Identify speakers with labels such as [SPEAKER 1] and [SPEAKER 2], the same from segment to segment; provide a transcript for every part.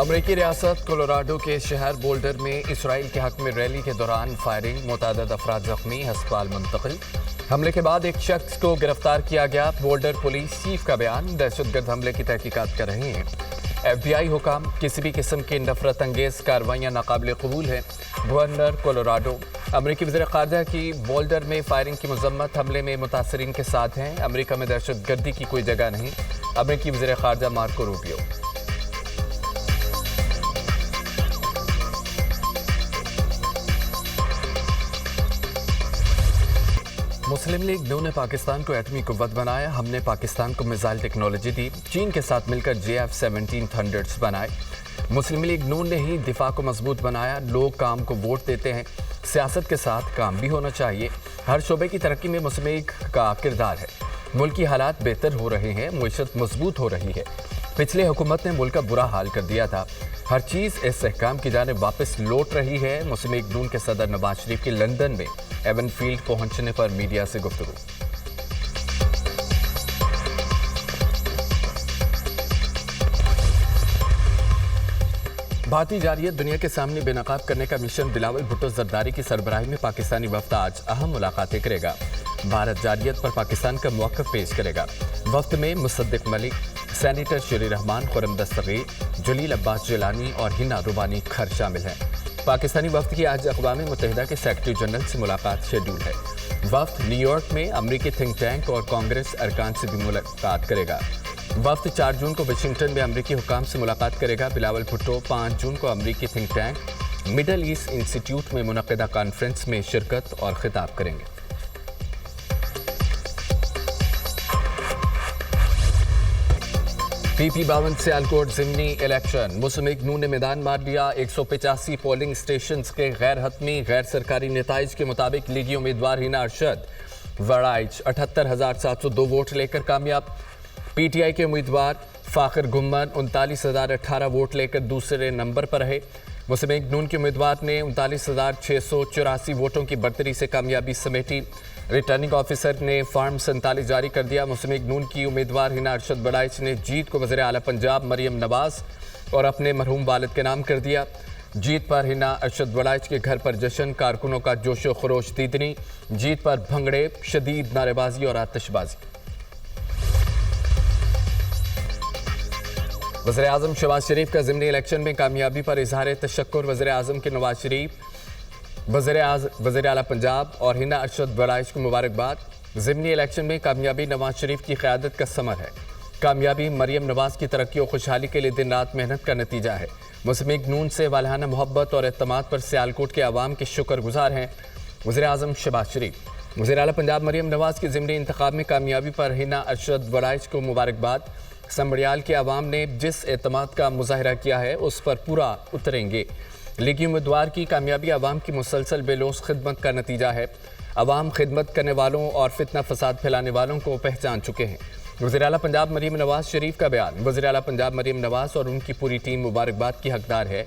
[SPEAKER 1] अमरीकी रियासत कोलोराडो के शहर बोल्डर में इसराइल के हक में रैली के दौरान फायरिंग, मुतअद्दिद अफराद जख्मी, अस्पताल मुंतकिल। हमले के बाद एक शख्स को गिरफ्तार किया गया। बोल्डर पुलिस चीफ का बयान, दहशतगर्द हमले की तहकीकात कर रहे हैं। FBI हुकाम, किसी भी किस्म की नफरत अंगेज कार्रवाइयाँ नाकाबिल कबूल हैं। Governor Colorado. अमरीकी वज़ीर ख़ारजा की बोल्डर में फायरिंग की मज़म्मत, हमले में मुतासरीन के साथ हैं। अमरीका में दहशतगर्दी की कोई जगह नहीं। अमरीकी वज़ीर ख़ारजा मार्को रूबियो। मुस्लिम लीग नून ने पाकिस्तान को एटमी कुव्वत बनाया। हमने पाकिस्तान को मिसाइल टेक्नोलॉजी दी। चीन के साथ मिलकर JF-17 थंडर्स बनाए। मुस्लिम लीग नून ने ही दिफा को मजबूत बनाया। लोग काम को वोट देते हैं, सियासत के साथ काम भी होना चाहिए। हर शोबे की तरक्की में मुस्लिम लीग का किरदार है। मुल्क की हालात बेहतर हो रहे हैं, मुईशत मजबूत हो रही है। पिछले हुकूमत ने मुल्क का बुरा हाल कर दिया था। हर चीज़ इस्तेहकाम की जानिब वापस लौट रही है। मुस्लिम लीग नून के सदर नवाज शरीफ की लंदन में एवन फील्ड पहुंचने पर मीडिया से गुफ्तगू। भारतीय जारियत दुनिया के सामने बेनकाब करने का मिशन बिलावल भुट्टो जरदारी की सरबराही में पाकिस्तानी वफ्द आज अहम मुलाकातें करेगा। भारत जारियत पर पाकिस्तान का मौक़िफ़ पेश करेगा। वफ्द में मुसद्दिक मलिक, सेनेटर शरी रहमान, खुरम दस्तगीर, जलील अब्बास जिलानी और हिना रुबानी खर शामिल हैं। पाकिस्तानी वफ्द की आज अक़वाम मुत्तहिदा के सेक्रेटरी जनरल से मुलाकात शेड्यूल है। वफ्द न्यूयॉर्क में अमरीकी थिंक टैंक और कांग्रेस अरकान से भी मुलाकात करेगा। वफ्द 4 जून को वाशिंगटन में अमरीकी हुकाम से मुलाकात करेगा। बिलावल भुट्टो 5 जून को अमरीकी think tank middle east institute में मुनक़िदा कॉन्फ्रेंस में शिरकत और खिताब करेंगे। PP 52 सियालकोट ज़िमनी इलेक्शन, मुस्लिम लीग नून ने मैदान मार लिया। 185 पोलिंग स्टेशन के गैर हतमी गैर सरकारी नताइज के मुताबिक लीगी उम्मीदवार हिना अरशद वड़ाइच 78,702 वोट लेकर कामयाब। PTI के उम्मीदवार फ़ाखिर गुम्मन 39,018 वोट लेकर दूसरे नंबर पर रहे। मुस्लिम लीग नून के उम्मीदवार ने 39,684 वोटों की बढ़तरी से कामयाबी समेटी। रिटर्निंग ऑफिसर ने फॉर्म 47 जारी कर दिया। मुस्लिम लीग नून की उम्मीदवार हिना अरशद वड़ाइच ने जीत को वज़ीर आला पंजाब मरियम नवाज और अपने मरहूम वालिद के नाम कर दिया। जीत पर हिना अरशद वड़ाइच के घर पर जश्न, कारकुनों का जोशो खरोश दीदनी। जीत पर भंगड़े, शदीद नारेबाजी और आतिशबाजी। वज़ीर आज़म शहबाज शरीफ का ज़िमनी इलेक्शन में कामयाबी पर इजहार तशक्कुर। वज़ीर आज़म के नवाज शरीफ, वज़ीर आला पंजाब और हिना अरशद वड़ाइच को मुबारकबाद। ज़िमनी इलेक्शन में कामयाबी नवाज शरीफ की क़यादत का समर है। कामयाबी मरियम नवाज की तरक्की और खुशहाली के लिए दिन रात मेहनत का नतीजा है। मुस्लिम लीग नून से वालहाना मोहब्बत और एतमाद पर सियालकोट के आवाम के शुक्रगुजार हैं वज़ीर आज़म शहबाज शरीफ। वज़ीर आला पंजाब मरियम नवाज की ज़िमनी इंतखाब में कामयाबी पर हिना अरशद वड़ाइच को मुबारकबाद। संबड़ियाल के आवाम ने जिस एतमाद का मुजाहरा किया है उस पर पूरा उतरेंगे। लीगी उम्मीदवार की कामयाबी आवाम की मुसलसल बेलोस खिदमत का नतीजा है। आवाम खिदमत करने वालों और फितना फसाद फैलाने वालों को पहचान चुके हैं। वज़ीर आला पंजाब मरियम नवाज शरीफ का बयान, वज़ीर आला पंजाब मरियम नवाज और उनकी पूरी टीम मुबारकबाद की हकदार है।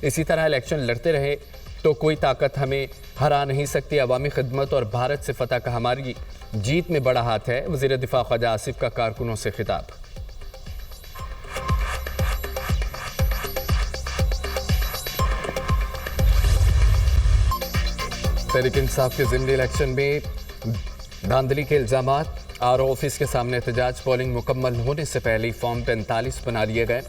[SPEAKER 1] इसी तरह इलेक्शन लड़ते रहे तो कोई ताकत हमें हरा नहीं सकती। अवामी खिदमत और भारत से फतह का हमारी जीत में बड़ा हाथ है। वज़ीर दिफा ख्वाजा आसिफ का कारकुनों से खिताब। तहरीक इंसाफ के ज़िमनी इलेक्शन में धांधली के इल्ज़ामात, RO ऑफिस के सामने एहतजाज। पोलिंग मुकम्मल होने से पहले फॉर्म 45 बना लिए गए।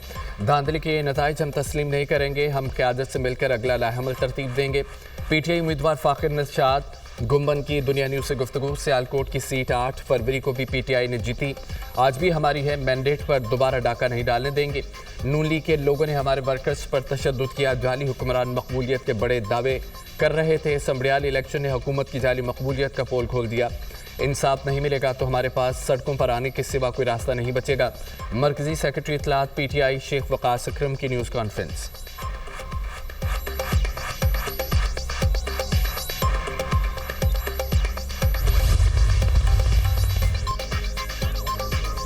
[SPEAKER 1] धांधली के नताइज हम तस्लीम नहीं करेंगे, हम क़यादत से मिलकर अगला लाहमल तरतीब देंगे। PTI उम्मीदवार फ़ाखिर नशाद गुम्बन की दुनिया न्यूज़ से गुफ्तगू। सियालकोट की सीट 8 फरवरी को भी PTI ने जीती। आज भी हमारी है, मैंडेट पर दोबारा डाका नहीं डालने देंगे। नून लीग के लोगों ने हमारे वर्कर्स पर तशद्दुद किया। जाली हुक्मरान मकबूलियत के बड़े दावे कर रहे थे। संबड़ियाल इलेक्शन ने हुकूमत की जाली मकबूलियत का पोल खोल दिया। इंसाफ नहीं मिलेगा तो हमारे पास सड़कों पर आने के सिवा कोई रास्ता नहीं बचेगा। मरकजी सेक्रेटरी इत्तलात PTI शेख वकास अकरम की न्यूज़ कॉन्फ्रेंस।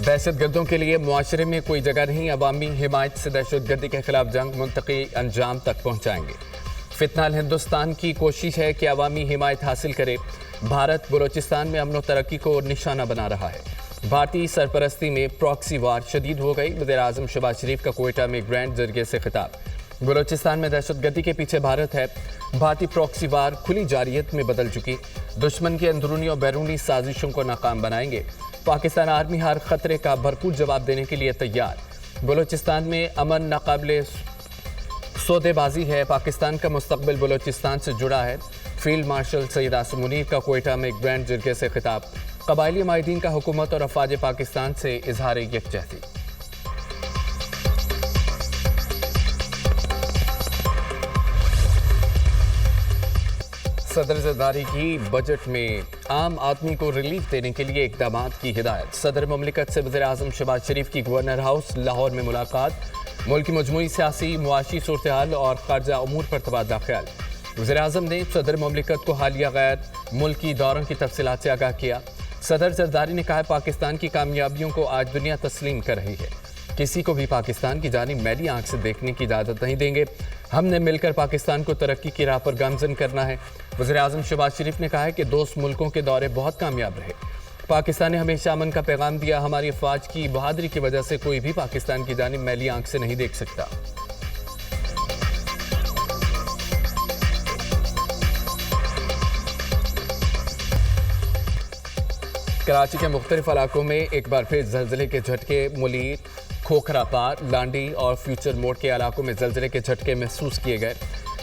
[SPEAKER 1] दहशतगर्दों के लिए मुआशरे में कोई जगह नहीं। अवामी हिमायत से दहशतगर्दी के खिलाफ जंग मुंतकी अंजाम तक पहुँचाएंगे। फितनाल हिंदुस्तान की कोशिश है कि अवामी हिमायत हासिल करे। भारत बलोचिस्तान में अमन व तरक्की को निशाना बना रहा है। भारतीय सरपरस्ती में प्रॉक्सी वार शदीद हो गई। वज़ीर-ए-आज़म शहबाज शरीफ का कोयटा में ग्रैंड जरिए से खिताब। बलोचिस्तान में दहशतगर्दी के पीछे भारत है। भारतीय प्रॉक्सी वार खुली जारियत में बदल चुकी। दुश्मन की अंदरूनी और बैरूनी साजिशों को नाकाम बनाएंगे। पाकिस्तान आर्मी हर खतरे का भरपूर जवाब देने के लिए तैयार। बलोचिस्तान में अमन नाकाबिले सौदेबाजी है। पाकिस्तान का मुस्तकबिल बलोचिस्तान से जुड़ा है। फील्ड मार्शल सैयद आसिम मुनीर का कोयटा में ग्रैंड जरिए से खिताब। कबायली माहिदीन का हुकूमत और अफवाज पाकिस्तान से इजहार यकजहती। सदर जरदारी की बजट में आम आदमी को रिलीफ देने के लिए इकदाम की हिदायत। सदर ममलिकत से वज़ीर-ए-आज़म शहबाज शरीफ की गवर्नर हाउस लाहौर में मुलाकात। मुल्क की मजमूई सियासी मुआशी सूरत हाल और ख़ारजा अमूर पर तबादला ख्याल। वज़ीर-ए-आज़म ने सदर ममलिकत को हालिया गैर मुल्की दौरों की तफसीलात से आगाह किया। सदर जरदारी ने कहा पाकिस्तान की कामयाबियों को आज दुनिया तस्लीम कर रही है। किसी को भी पाकिस्तान की जानिब मैली आंख से देखने की इजाज़त नहीं देंगे। हमने मिलकर पाकिस्तान को तरक्की की राह पर गामजन करना है। वज़ीर-ए-आज़म शहबाज शरीफ ने कहा है कि दोस्त मुल्कों के दौरे बहुत कामयाब रहे। पाकिस्तान ने हमेशा अमन का पैगाम दिया। हमारी अफवाज की बहादुरी की वजह से कोई भी पाकिस्तान की जानिब मैली आंख से नहीं देख सकता। कराची के मुख्तलिफ इलाकों में एक बार फिर जल्जले के झटके। मुलीर, खोखरापार, लांडी और फ्यूचर मोड़ के इलाकों में जल्जले के झटके महसूस किए गए।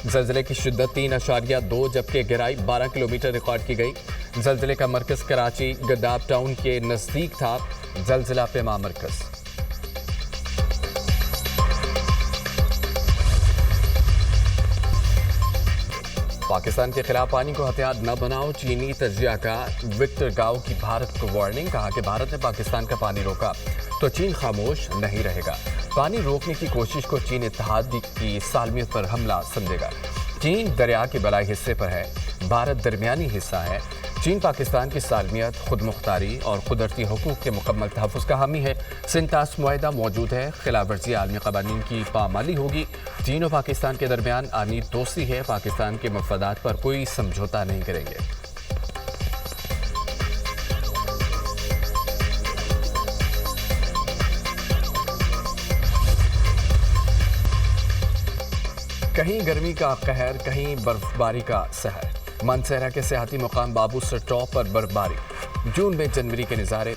[SPEAKER 1] जल्जले की शिद्दत 3.2 जबकि गहराई 12 किलोमीटर रिकॉर्ड की गई। जल्जले का मरकज़ कराची गद्दाब टाउन के नज़दीक था। जल्जला पेमा मरकज़। पाकिस्तान के खिलाफ पानी को हथियार न बनाओ, चीनी तजियाकार विक्टर गाओ की भारत को वार्निंग। कहा कि भारत ने पाकिस्तान का पानी रोका तो चीन खामोश नहीं रहेगा। पानी रोकने की कोशिश को चीन इत्तेहाद की सालमियत पर हमला समझेगा। चीन दरिया के बलाई हिस्से पर है, भारत दरमियानी हिस्सा है। चीन पाकिस्तान की सालमियत, खुद मुख्तारी और कुदरती हुकूक के मुकम्मल तहफ़्फ़ुज़ का हामी है। सिंतास मुआहिदा मौजूद है। खिलाफ वर्जी आलमी क़वानीन की पामाली होगी। चीन और पाकिस्तान के दरमियान आनी दोस्ती है। पाकिस्तान के मफादात पर कोई समझौता नहीं करेंगे। कहीं गर्मी का कहर, कहीं बर्फबारी का सहर। मानसहरा के सियाती मुकाम बाबूसर टॉप पर बर्फबारी। जून में जनवरी के नज़ारे।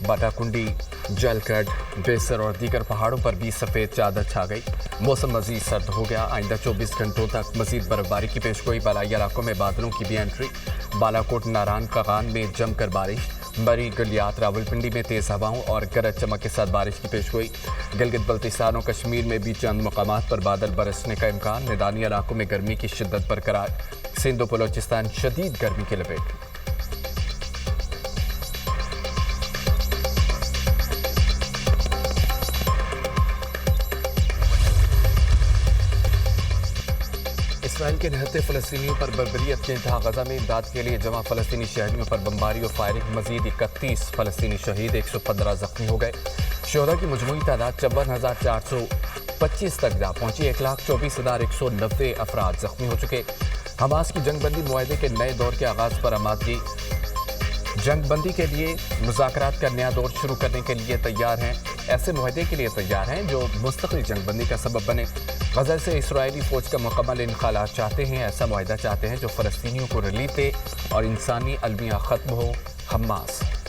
[SPEAKER 1] बाटाकुंडी, जलकट, बेसर और दीगर पहाड़ों पर भी सफ़ेद चादर छा गई। मौसम मज़ीद सर्द हो गया। आइंदा 24 घंटों तक मज़ीद बर्फबारी की पेशगोई। बलाई इलाकों में बादलों की भी एंट्री। बालाकोट, नारायण कागान में जमकर बारिश। बरी, गलियात, रावलपिंडी में तेज़ हवाओं और गरज चमक के साथ बारिश की पेशगोई। गिलगित बल्तिस्तान और कश्मीर में भी चंद मकामात पर बादल बरसने का इम्कान। मैदानी इलाकों में गर्मी की शिद्दत बरकरार। सिंध और बलोचिस्तान शदीद गर्मी की लपेट। इसराइल के निहत्ते फ़लस्तीनियों पर बर्बरियत के इंतहा। गजा में इमदाद के लिए जमा फ़लस्तीनी शहरियों पर बमबारी और फायरिंग। मजीद 31 फ़लस्तीनी शहीद, 115 जख्मी हो गए। शोहदा की मजमूई तादाद 54,425 तक जा पहुंची। 1,24,190 अफराद जख्मी हो चुके। हमास की जंगबंदी मुआहदे के नए दौर के आगाज़ पर आमादगी। जंगबंदी के लिए मुज़ाकरात का नया दौर शुरू करने के लिए तैयार हैं। ऐसे मुआहदे के लिए तैयार हैं जो मुस्तक़िल जंगबंदी का सबब बने। गज़ा से इसराइली फ़ौज का मुकम्मल इनख़ला चाहते हैं। ऐसा मुआहदा चाहते हैं जो फ़लस्तीनियों को रिलीफ दे और इंसानी अलमिया ख़त्म हो। हमास